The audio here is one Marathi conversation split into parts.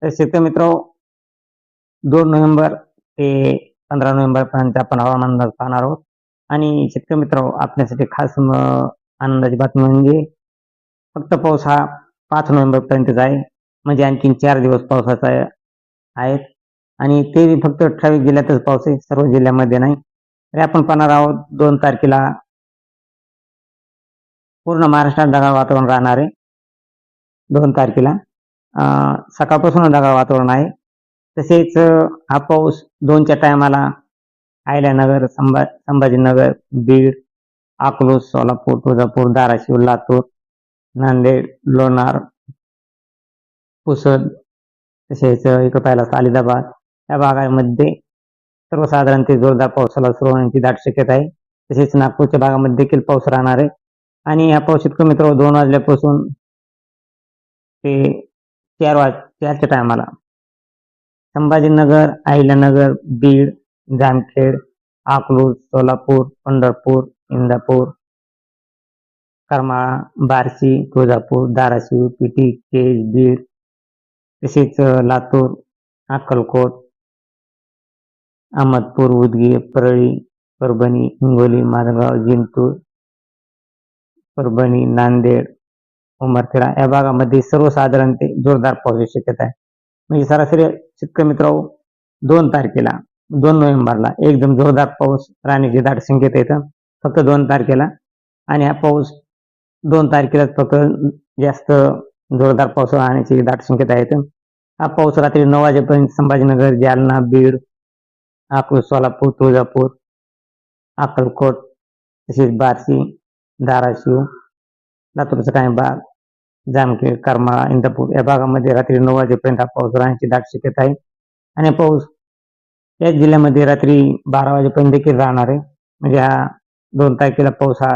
तर शेतकरी मित्र 2 नोव्हेंबर ते 15 नोव्हेंबर पर्यंत आपण हवामान अंदाज पाहणार आहोत. आणि शेतकरी मित्र आपल्यासाठी खास आनंदाची बातमी म्हणजे फक्त पाऊस हा 5 नोव्हेंबर पर्यंतच आहे. म्हणजे आणखीन 4 दिवस पावसाचा आहेत. आणि ते फक्त ठराविक जिल्ह्यातच पाऊस आहे, सर्व जिल्ह्यामध्ये नाही. तरी आपण पाहणार आहोत 2 तारखेला पूर्ण महाराष्ट्रात ढगाळ वातावरण राहणार आहे. 2 तारखेला सकाळपासून ढगाळ वातावरण आहे. तसेच हा पाऊस 2च्या टायमाला अहिल्यानगर, संभाजीनगर, बीड, अकलूज, सोलापूर, तुळजापूर, धाराशिव, लातूर, नांदेड, लोणार, पुसद, तसेच इकडे पाहिला अलिबाग या भागामध्ये सर्वसाधारण ते जोरदार पावसाला सुरू होण्याची दाट शक्यता आहे. तसेच नागपूरच्या भागामध्ये देखील पाऊस राहणार आहे. आणि हा पाऊस शेतकरी मित्र 2 वाजल्यापासून ते 4च्या टायमाला संभाजीनगर, अहिल्यानगर, बीड, जामखेड, अकलूज, सोलापूर, पंढरपूर, इंदापूर, करमाळा, बार्शी, तुळजापूर, धाराशिव, पिटी, केज, बीड, तसेच लातूर, अक्कलकोट, अहमदपूर, उदगीर, परळी, परभणी, हिंगोली, माजलगाव, जिंतूर, परभणी, नांदेड, उमरखेडा या भागामध्ये सर्वसाधारण ते जोरदार पावसाची शक्यता आहे. म्हणजे सरासरी शेतकरी मित्र 2 तारखेला 2 नोव्हेंबरला एकदम जोरदार पाऊस राहण्याची दाट शक्यता येतं फक्त 2 तारखेला. आणि हा पाऊस 2 तारखेलाच फक्त जास्त जोरदार पाऊस राहण्याची दाट शक्यता येते. हा पाऊस रात्री 9 वाजेपर्यंत संभाजीनगर, जालना, बीड, अकलूज, सोलापूर, तुळजापूर, अक्कलकोट, तसेच बार्शी, धाराशिव, लातूरचा काही भाग, जामखेड, करमाळा, इंदापूर या भागामध्ये रात्री 9 वाजेपर्यंत हा पाऊस राहण्याची दाट शक्यता आहे. आणि पाऊस याच जिल्ह्यामध्ये रात्री 12 वाजेपर्यंत देखील राहणार आहे. म्हणजे हा 2 तारखेला पाऊस हा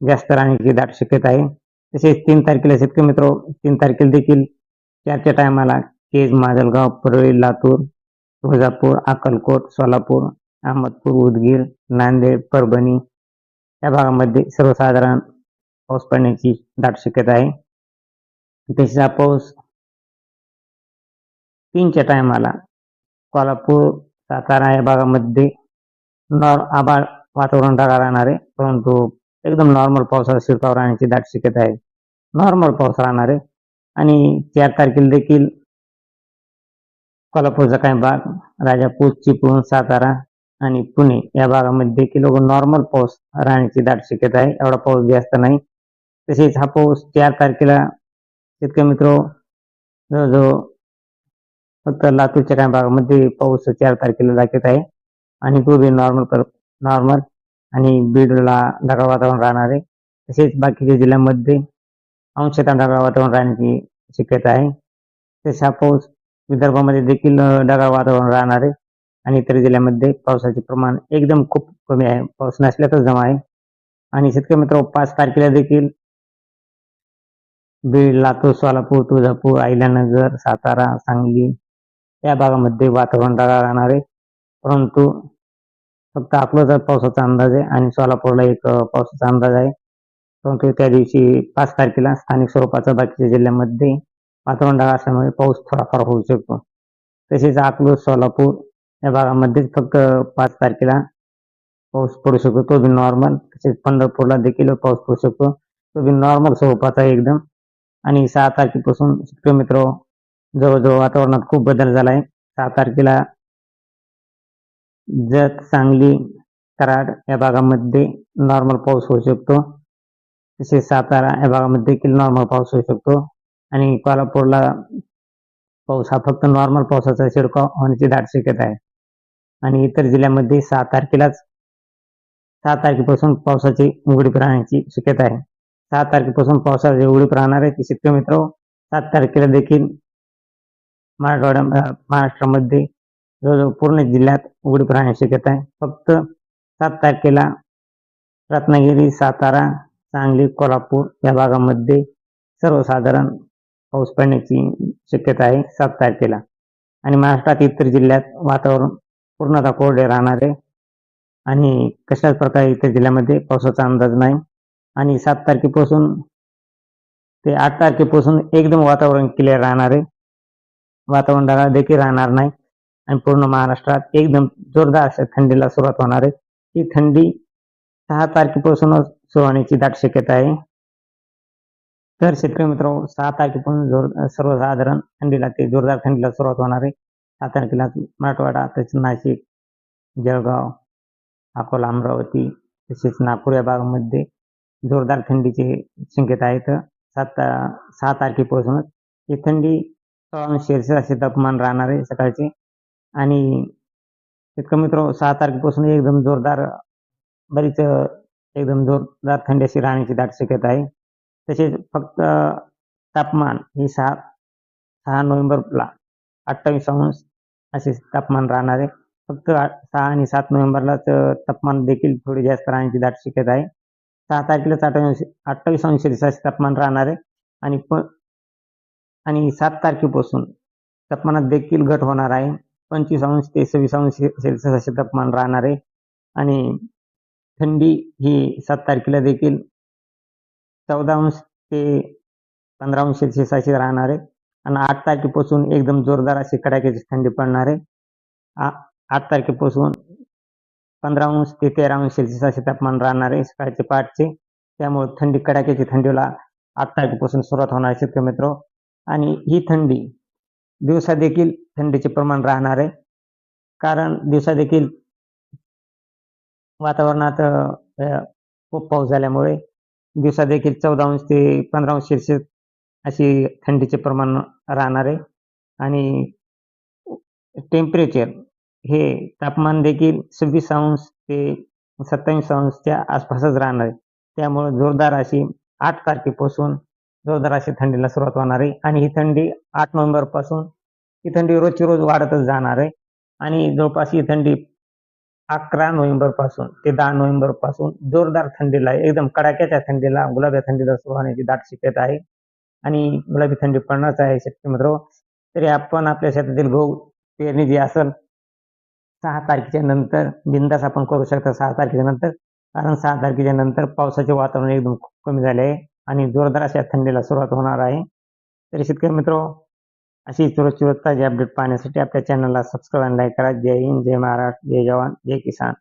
जास्त राहण्याची दाट शक्यता आहे. तसेच 3 तारखेला शेतकरी मित्र 3 तारखेला देखील 4च्या टायमाला केज, माजलगाव, परळी, लातूर, तुळजापूर, अक्कलकोट, सोलापूर, अहमदपूर, उदगीर, नांदेड, परभणी या भागामध्ये सर्वसाधारण पाऊस पडण्याची दाट शक्यता आहे. तसेच हा पाऊस 3च्या टायमाला कोल्हापूर, सातारा या भागामध्ये आभाळ वातावरण ढगाळ राहणार आहे, परंतु एकदम नॉर्मल पावसाचा शिरकाव राहण्याची दाट शक्यता आहे. नॉर्मल पाऊस राहणार आहे. आणि 4 तारखेला देखील कोल्हापूरचा काही भाग, राजापूर, चिपळूण, सातारा आणि पुणे या भागामध्ये देखील नॉर्मल पाऊस राहण्याची दाट शक्यता आहे. एवढा पाऊस जास्त नाही. तसेच हा पाऊस 4 तारखेला शेतकरी मित्र जवळजवळ फक्त लातूरच्या काही भागामध्ये पाऊस 4 तारखेला दाखवत आहे. आणि तो बी नॉर्मल आणि बीडला ढगाळ वातावरण राहणार आहे. तसेच बाकीच्या जिल्ह्यांमध्ये अंशतः ढगाळ वातावरण राहण्याची शक्यता आहे. तसेच हा पाऊस विदर्भामध्ये देखील ढगाळ वातावरण राहणार आहे. आणि इतर जिल्ह्यामध्ये पावसाचे प्रमाण एकदम खूप कमी आहे, पाऊस नसल्यातच जमा आहे. आणि शेतकरी मित्र 5 तारखेला देखील बीड, लातूर, सोलापूर, तुळजापूर, अहिल्यानगर, सातारा, सांगली या भागामध्ये वातावरण ढगाळ राहणार आहे. परंतु फक्त अकलूजला पावसाचा अंदाज आहे आणि सोलापूरला एक पावसाचा अंदाज आहे. परंतु त्या दिवशी 5 तारखेला स्थानिक स्वरूपाचा बाकीच्या जिल्ह्यांमध्ये वातावरण ढगाळ असल्यामुळे पाऊस थोडाफार होऊ शकतो. तसेच अकलूज, सोलापूर या भागामध्ये फक्त 5 तारखेला पाऊस पडू शकतो, तो बी नॉर्मल. तसेच पंढरपूरला देखील पाऊस पडू शकतो, तो बी नॉर्मल स्वरूपाचा आहे एकदम. आणि 6 तारखेपासून शेतकरी मित्र जवळजवळ वातावरणात खूप बदल झाला आहे. 6 तारखेला जत, सांगली, कराड या भागामध्ये नॉर्मल पाऊस होऊ शकतो. तसेच सातारा या भागामध्ये देखील नॉर्मल पाऊस होऊ शकतो. आणि कोल्हापूरला पाऊस हा फक्त नॉर्मल पावसाचा शिरकाव होण्याची दाट शक्यता आहे. आणि इतर जिल्ह्यामध्ये 6 तारखेपासून पावसाची उघडीप राहण्याची शक्यता आहे. 6 तारखेपासून पावसाची उघडीप राहणार आहे. शेतकरी मित्र 7 तारखेला देखील महाराष्ट्रामध्ये जवळजवळ पूर्ण जिल्ह्यात उघडीप राहण्याची शक्यता आहे. फक्त 7 तारखेला रत्नागिरी, सातारा, सांगली, कोल्हापूर या भागामध्ये सर्वसाधारण पाऊस पडण्याची शक्यता आहे 7 तारखेला. आणि महाराष्ट्रात इतर जिल्ह्यात वातावरण पूर्णतः कोरडे राहणार आहे. आणि कशाच प्रकारे इतर जिल्ह्यामध्ये पावसाचा अंदाज नाही. आणि 7 तारखेपासून ते 8 तारखेपासून एकदम वातावरण क्लिअर राहणार आहे. वातावरण ढगाळ देखील राहणार नाही आणि पूर्ण महाराष्ट्रात एकदम जोरदार अशा थंडीला सुरुवात होणार आहे. ही थंडी 6 तारखेपासूनच सुरू होण्याची दाट शक्यता आहे. तर शेतकरी मित्रांनो, 6 तारखेपासून सर्वसाधारण जोरदार थंडीला सुरुवात होणार आहे. 6 तारखेला मराठवाडा, तसेच नाशिक, जळगाव, अकोला, अमरावती तसेच नागपूर या भागामध्ये जोरदार थंडीची शक्यता आहे. तर 6 तारखेपासूनच ही थंडी 16°C असे तापमान राहणार आहे सकाळचे. आणि शेतकरी मित्रांनो, 6 तारखेपासून एकदम जोरदार थंडी अशी राहण्याची दाट शक्यता आहे. तसेच फक्त तापमान हे 6 नोव्हेंबरला 28° असे तापमान राहणार आहे. फक्त 6 आणि 7 नोव्हेंबरलाच तापमान देखील थोडी जास्त राहण्याची दाट शक्यता आहे. 6 तारखेलाच 28°C असे तापमान राहणार आहे आणि 7 तारखेपासून तापमानात देखील घट होणार आहे. 25° ते 26°C असे तापमान राहणार आहे आणि थंडी ही 7 तारखेला देखील 14° ते 15°C अशी राहणार आहे आणि 8 तारखेपासून एकदम जोरदार अशी कडाक्याची थंडी पडणार आहे. 8 तारखेपासून 15° ते 13°C असे तापमान राहणार आहे सकाळचे पहाटचे. त्यामुळे कडाक्याची थंडीला 8 तारखेपासून सुरुवात होणार आहे शेतकरी मित्र. आणि ही थंडी दिवसा देखील थंडीचे प्रमाण राहणार आहे, कारण दिवसा देखील वातावरणात खूप पाऊस झाल्यामुळे दिवसा देखील 14° ते 15°C अशी थंडीचे प्रमाण राहणार आहे आणि टेम्परेचर हे तापमान देखील 26° ते 27°च्या आसपासच राहणार आहे. त्यामुळे 8 तारखेपासून जोरदार अशी थंडीला सुरुवात होणार आहे आणि ही थंडी 8 नोव्हेंबरपासून ही थंडी रोजची रोज वाढतच जाणार आहे आणि जवळपास ही थंडी 11 नोव्हेंबरपासून ते 10 नोव्हेंबरपासून जोरदार थंडीला, एकदम कडाक्याच्या थंडीला, गुलाबी थंडीला सुरू होण्याची दाट शक्यता आहे आणि गुलाबी थंडी पडणारच आहे शेतकरी मित्र. तरी आपण आपल्या शेतातील गहू पेरणी जी असेल 6 तारखेच्या नंतर बिनधास्त आपण करू शकता. 6 तारखेच्या नंतर, कारण 6 तारखेच्या नंतर पावसाचे वातावरण एकदम खूप कमी झाले आहे आणि जोरदार अशा थंडीला सुरुवात होणार आहे. तरी शेतकरी मित्र, अशी रोजची ताजी अपडेट पाहण्यासाठी आपल्या चॅनलला सबस्क्राईब आणि लाईक करा. जय हिंद, जय महाराष्ट्र, जय जवान, जय किसान.